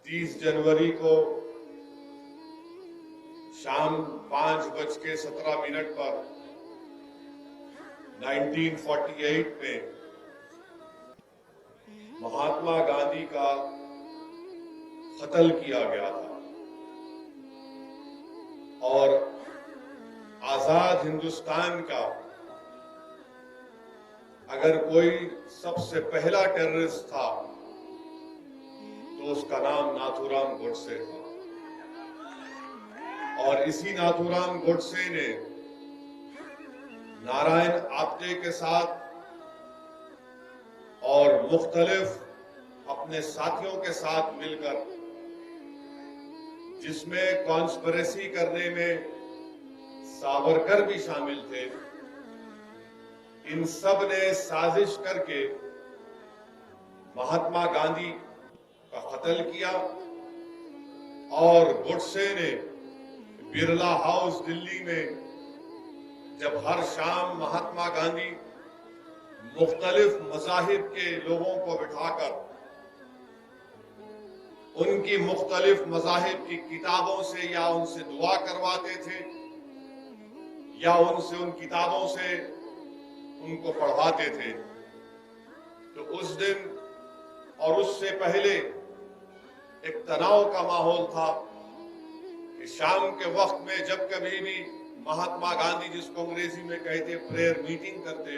30 जनवरी को शाम 5:17 पर 1948 में महात्मा गांधी का कत्ल किया गया था और आजाद हिंदुस्तान का अगर कोई सबसे पहला टेररिस्ट था तो उसका नाम नाथूराम गोडसे था। और इसी नाथूराम गोडसे ने नारायण आप्टे के साथ और मुख्तलिफ अपने साथियों के साथ मिलकर, जिसमें कॉन्स्पिरेसी करने में सावरकर भी शामिल थे, इन सब ने साजिश करके महात्मा गांधी का कत्ल किया और गोडसे ने बिरला हाउस दिल्ली में जब हर शाम महात्मा गांधी मुख्तलिफ मज़ाहिब के लोगों को बिठाकर उनकी मुख्तलिफ मज़ाहिब की किताबों से या उनसे दुआ करवाते थे या उनसे उन किताबों से उनको पढ़वाते थे, तो उस दिन और उससे पहले एक तनाव का माहौल था कि शाम के वक्त में जब कभी भी महात्मा गांधी, जिसको अंग्रेजी में कहते प्रेयर मीटिंग करते,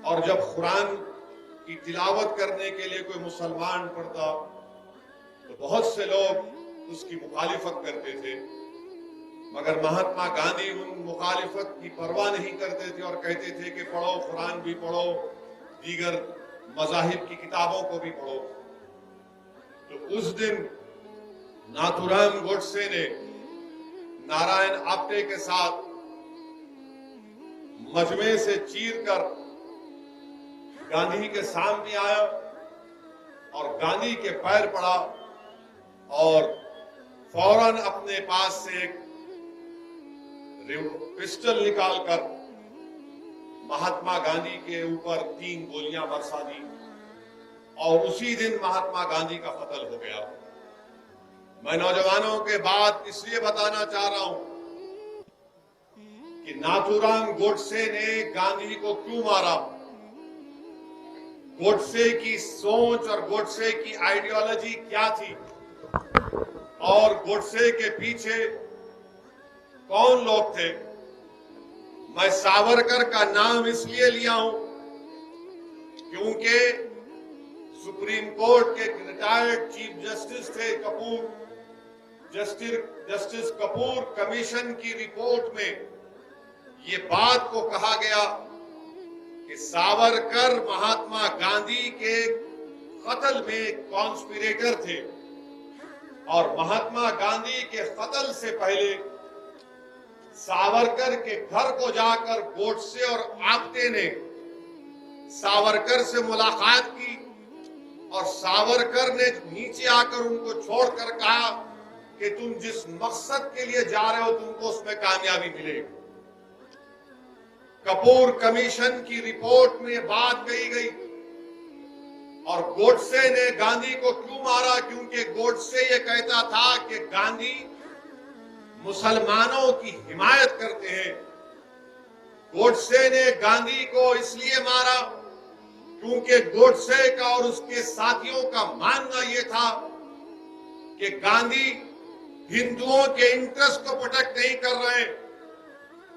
और जब कुरान की तिलावत करने के लिए कोई मुसलमान पढ़ता तो बहुत से लोग उसकी मुखालिफत करते थे, मगर महात्मा गांधी उन मुखालिफत की परवाह नहीं करते थे और कहते थे कि पढ़ो, कुरान भी पढ़ो, दीगर मज़ाहिब की किताबों को भी पढ़ो। तो उस दिन नाथूराम गोडसे ने नारायण आप्टे के साथ मजमे से चीरकर गांधी के सामने आया और गांधी के पैर पड़ा और फौरन अपने पास से एक पिस्टल निकालकर महात्मा गांधी के ऊपर 3 गोलियां बरसा दी और उसी दिन महात्मा गांधी का कत्ल हो गया। मैं नौजवानों के बात इसलिए बताना चाह रहा हूं कि नाथूराम गोडसे ने गांधी को क्यों मारा, गोडसे की सोच और गोडसे की आइडियोलॉजी क्या थी और गोडसे के पीछे कौन लोग थे। मैं सावरकर का नाम इसलिए लिया हूं क्योंकि सुप्रीम कोर्ट के रिटायर्ड चीफ जस्टिस थे कपूर, जस्टिस कपूर कमीशन की रिपोर्ट में ये बात को कहा गया कि सावरकर महात्मा गांधी के कत्ल में कॉन्स्पिरेटर थे और महात्मा गांधी के कत्ल से पहले सावरकर के घर को जाकर गोडसे और आप्टे ने सावरकर से मुलाकात की और सावरकर ने नीचे आकर उनको छोड़कर कहा कि तुम जिस मकसद के लिए जा रहे हो तुमको उसमें कामयाबी मिलेगी। कपूर कमीशन की रिपोर्ट में बात कही गई और गोडसे ने गांधी को क्यों मारा, क्योंकि गोडसे ये कहता था कि गांधी मुसलमानों की हिमायत करते हैं। गोडसे ने गांधी को इसलिए मारा क्योंकि गोडसे का और उसके साथियों का मानना यह था कि गांधी हिंदुओं के इंटरेस्ट को प्रोटेक्ट नहीं कर रहे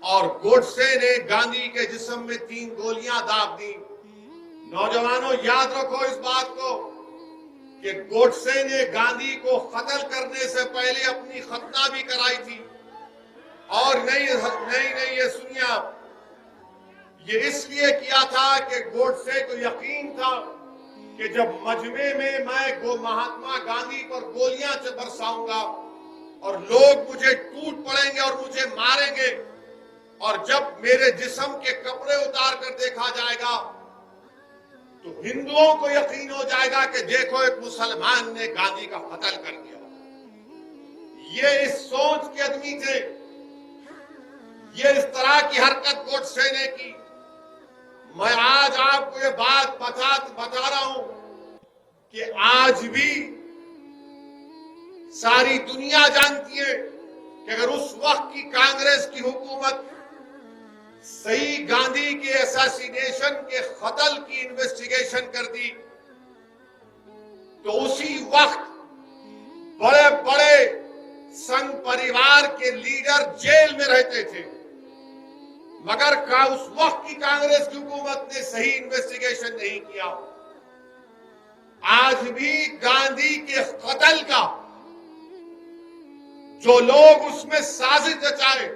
और गोडसे ने गांधी के जिस्म में 3 गोलियां दाग दी। नौजवानों याद रखो इस बात को कि गोडसे ने गांधी को कत्ल करने से पहले अपनी खतना भी कराई थी। और नहीं ये सुनिए आप, ये इसलिए किया था कि गोडसे को यकीन था कि जब मजमे में मैं महात्मा गांधी पर गोलियां बरसाऊंगा और लोग मुझे टूट पड़ेंगे और मुझे मारेंगे और जब मेरे जिस्म के कपड़े उतार कर देखा जाएगा तो हिंदुओं को यकीन हो जाएगा कि देखो एक मुसलमान ने गांधी का कत्ल कर दिया। ये इस सोच के आदमी थे, ये इस तरह की हरकत गोडसे ने की। मैं आज आपको ये बात बता रहा हूं कि आज भी सारी दुनिया जानती है कि अगर उस वक्त की कांग्रेस की हुकूमत सही गांधी के असैसिनेशन के कत्ल की इन्वेस्टिगेशन कर दी तो उसी वक्त बड़े बड़े संघ परिवार के लीडर जेल में रहते थे। मगर उस वक्त की कांग्रेस की हुकूमत ने सही इन्वेस्टिगेशन नहीं किया। आज भी गांधी के कत्ल का जो लोग उसमें साजिश रचाए,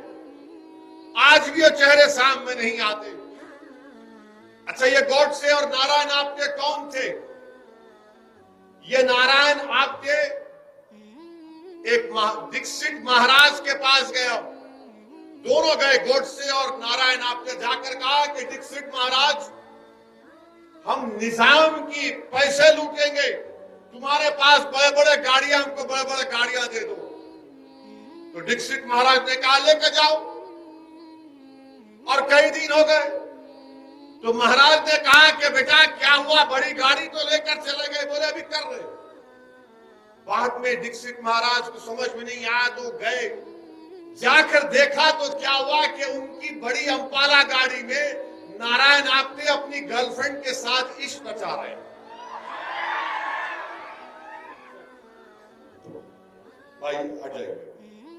आज भी वो चेहरे सामने नहीं आते। अच्छा, ये गॉडसे और नारायण आप्टे कौन थे? ये नारायण आप्टे एक दीक्षित महाराज के पास गया, दोनों गए, गॉडसे और नारायण आप्टे, जाकर कहा कि दीक्षित महाराज, हम निजाम की पैसे लूटेंगे, तुम्हारे पास बड़े बड़े गाड़ियां, हमको बड़े बड़े गाड़ियां दे दो। तो दीक्षित महाराज ने कहा लेकर जाओ, और कई दिन हो गए तो महाराज ने कहा कि बेटा क्या हुआ, बड़ी गाड़ी तो लेकर चले गए, बोले अभी कर रहे। बाद में दीक्षित महाराज को समझ में नहीं आया तो गए, जाकर देखा तो क्या हुआ कि उनकी बड़ी अंपाला गाड़ी में नारायण आप्टे अपनी गर्लफ्रेंड के साथ इश्क रचा रहे। भाई हट जाएगा,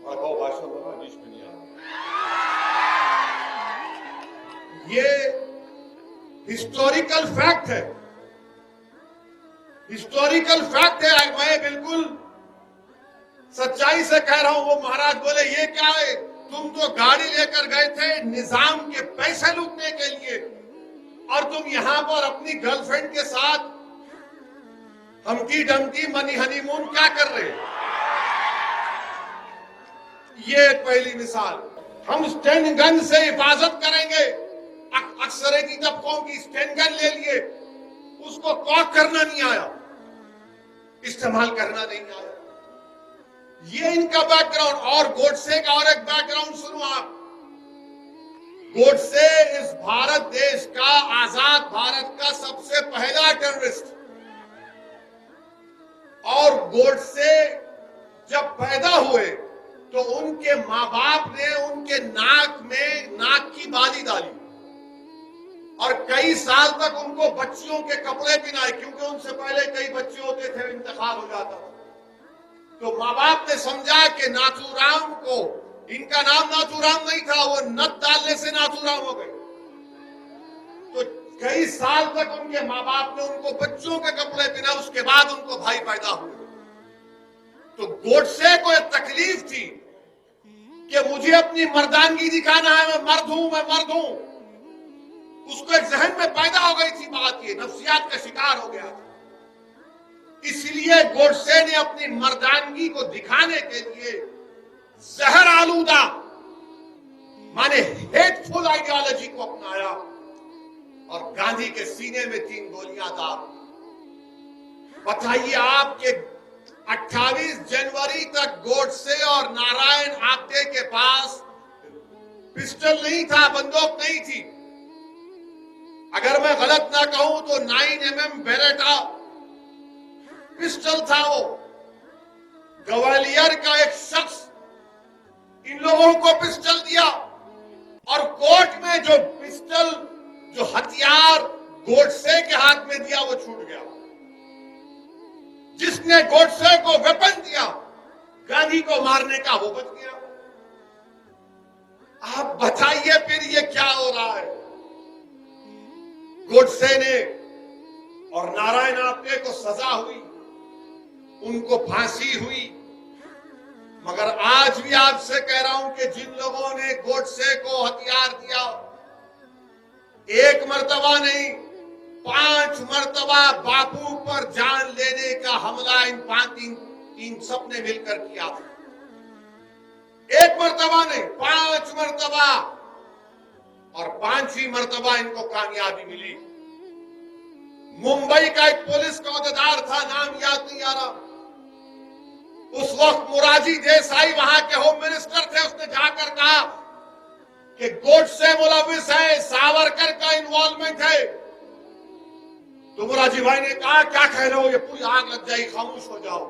भाषण बना, बीच में नहीं आ। ये हिस्टोरिकल फैक्ट है, हिस्टोरिकल फैक्ट है। मैं बिल्कुल सच्चाई से कह रहा हूं। वो महाराज बोले ये क्या है, तुम तो गाड़ी लेकर गए थे निजाम के पैसे लूटने के लिए, और तुम यहां पर अपनी गर्लफ्रेंड के साथ हमकी डमकी मनी हनीमून क्या कर रहे? ये पहली मिसाल। हम स्टैंड गन से हिफाजत करेंगे, अक्सर की तबकों की स्टैंड गन ले लिए, उसको कॉक करना नहीं आया, इस्तेमाल करना नहीं आया। ये इनका बैकग्राउंड। और गोडसे का और एक बैकग्राउंड सुनो आप। गोडसे इस भारत देश का, आजाद भारत का सबसे पहला टेररिस्ट। और गोडसे जब पैदा हुए तो उनके माँ बाप ने उनके नाक में नाक की बाली डाली और कई साल तक उनको बच्चियों के कपड़े पहनाए, क्योंकि उनसे पहले कई बच्चे होते थे, इंतकाल हो जाता था। तो माँ बाप ने समझा कि नाथूराम को, इनका नाम नाथूराम नहीं था, वो नथ डालने से नाथूराम हो गए। तो कई साल तक उनके माँ बाप ने उनको बच्चों के कपड़े पहना, उसके बाद उनको भाई पैदा हुए। तो गोडसे को एक तकलीफ थी कि मुझे अपनी मर्दानगी दिखाना है, मैं मर्द हूं, मैं मर्द हूं। उसको एक जहन में पैदा हो गई थी बात, ये नफ्सियात का शिकार हो गया था। इसलिए गोडसे ने अपनी मर्दानगी को दिखाने के लिए जहर आलूदा माने हेटफुल आइडियोलॉजी को अपनाया और गांधी के सीने में 3 गोलियां दाग। बताइए आपके 28 जनवरी तक गोडसे और नारायण आप्टे के पास पिस्टल नहीं था, बंदूक नहीं थी। अगर मैं गलत ना कहूं तो 9mm बेरेटा पिस्टल था। वो ग्वालियर का एक शख्स इन लोगों को पिस्टल दिया और कोर्ट में जो पिस्टल, जो हथियार गोडसे के हाथ में दिया वो छूट गया। जिसने गोडसे को वेपन दिया गांधी को मारने का, वो बच गया। आप बताइए फिर ये क्या हो रहा है? गोडसे ने और नारायण आप्टे को सजा हुई, उनको फांसी हुई। मगर आज भी आपसे कह रहा हूं कि जिन लोगों ने गोडसे को हथियार दिया, 1 मर्तबा नहीं 5 मर्तबा बापू पर जान लेने का हमला इन 3 सबने मिलकर किया था। 1 मर्तबा नहीं 5 मर्तबा, और 5वीं मर्तबा इनको कामयाबी मिली। मुंबई का एक पुलिस का अहदेदार था, नाम याद नहीं आ रहा, उस वक्त मोरारजी देसाई वहां के होम मिनिस्टर थे। उसने जाकर कहा कि गोडसे मुलविस है, सावरकर का इन्वॉल्वमेंट है। तो मोरारजी भाई ने कहा क्या कह रहे हो, ये पूरी आग लग जाएगी, खामोश हो जाओ।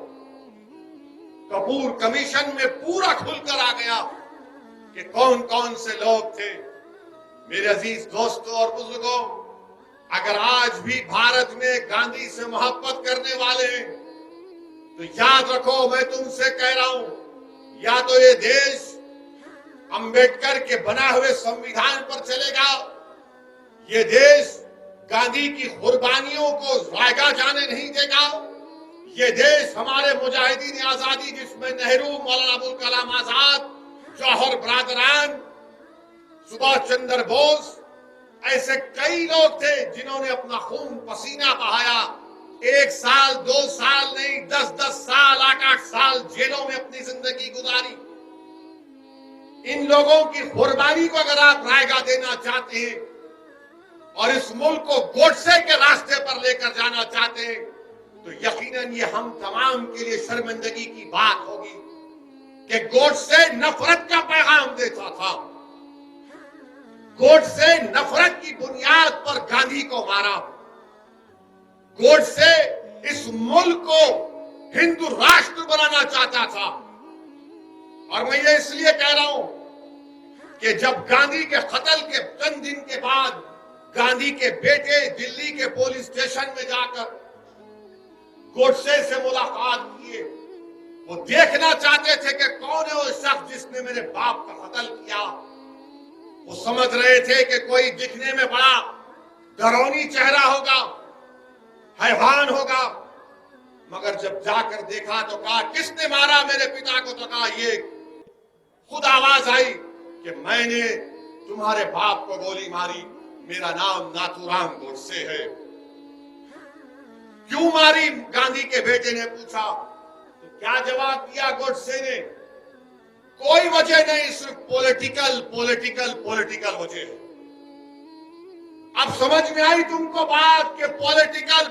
कपूर कमीशन में पूरा खुलकर आ गया कि कौन कौन से लोग थे। मेरे अजीज दोस्तों और बुजुर्गों, अगर आज भी भारत में गांधी से मोहब्बत करने वाले हैं तो याद रखो, मैं तुमसे कह रहा हूं, या तो ये देश अंबेडकर के बना हुए संविधान पर चलेगा, ये देश गांधी की कुर्बानियों को जायगा जाने नहीं देगा, ये देश हमारे मुजाहिदीन आजादी जिसमें नेहरू, मौलाना अबुल कलाम आजाद, जौहर बरादरान, सुभाष चंद्र बोस, ऐसे कई लोग थे जिन्होंने अपना खून पसीना बहाया, 1 साल 2 साल नहीं 10-10 साल 8-8 साल जेलों में अपनी जिंदगी गुजारी। इन लोगों की कुर्बानी को अगर आप रायगा देना चाहते हैं और इस मुल्क को गोडसे के रास्ते पर लेकर जाना चाहते हैं तो यकीनन ये हम तमाम के लिए शर्मिंदगी की बात होगी कि गोडसे नफरत का पैगाम देता था, गोडसे नफरत की बुनियाद पर गांधी को मारा, गोडसे इस मुल्क को हिंदू राष्ट्र बनाना चाहता था। और मैं ये इसलिए कह रहा हूं कि जब गांधी के कत्ल के चंद दिन के बाद गांधी के बेटे दिल्ली के पुलिस स्टेशन में जाकर गोडसे से मुलाकात किए, वो देखना चाहते थे कि कौन है वो शख्स जिसने मेरे बाप का कत्ल किया। वो समझ रहे थे कि कोई दिखने में बड़ा डरौनी चेहरा होगा, हैवान होगा, मगर जब जाकर देखा तो कहा किसने मारा मेरे पिता को, तो कहा ये खुद आवाज आई कि मैंने तुम्हारे बाप को गोली मारी, मेरा नाम नाथूराम गोडसे है। क्यों मारी, गांधी के बेटे ने पूछा। तो क्या जवाब दिया गोडसे ने, कोई वजह नहीं, सिर्फ पॉलिटिकल वजह है। अब समझ में आई तुमको बात कि पॉलिटिकल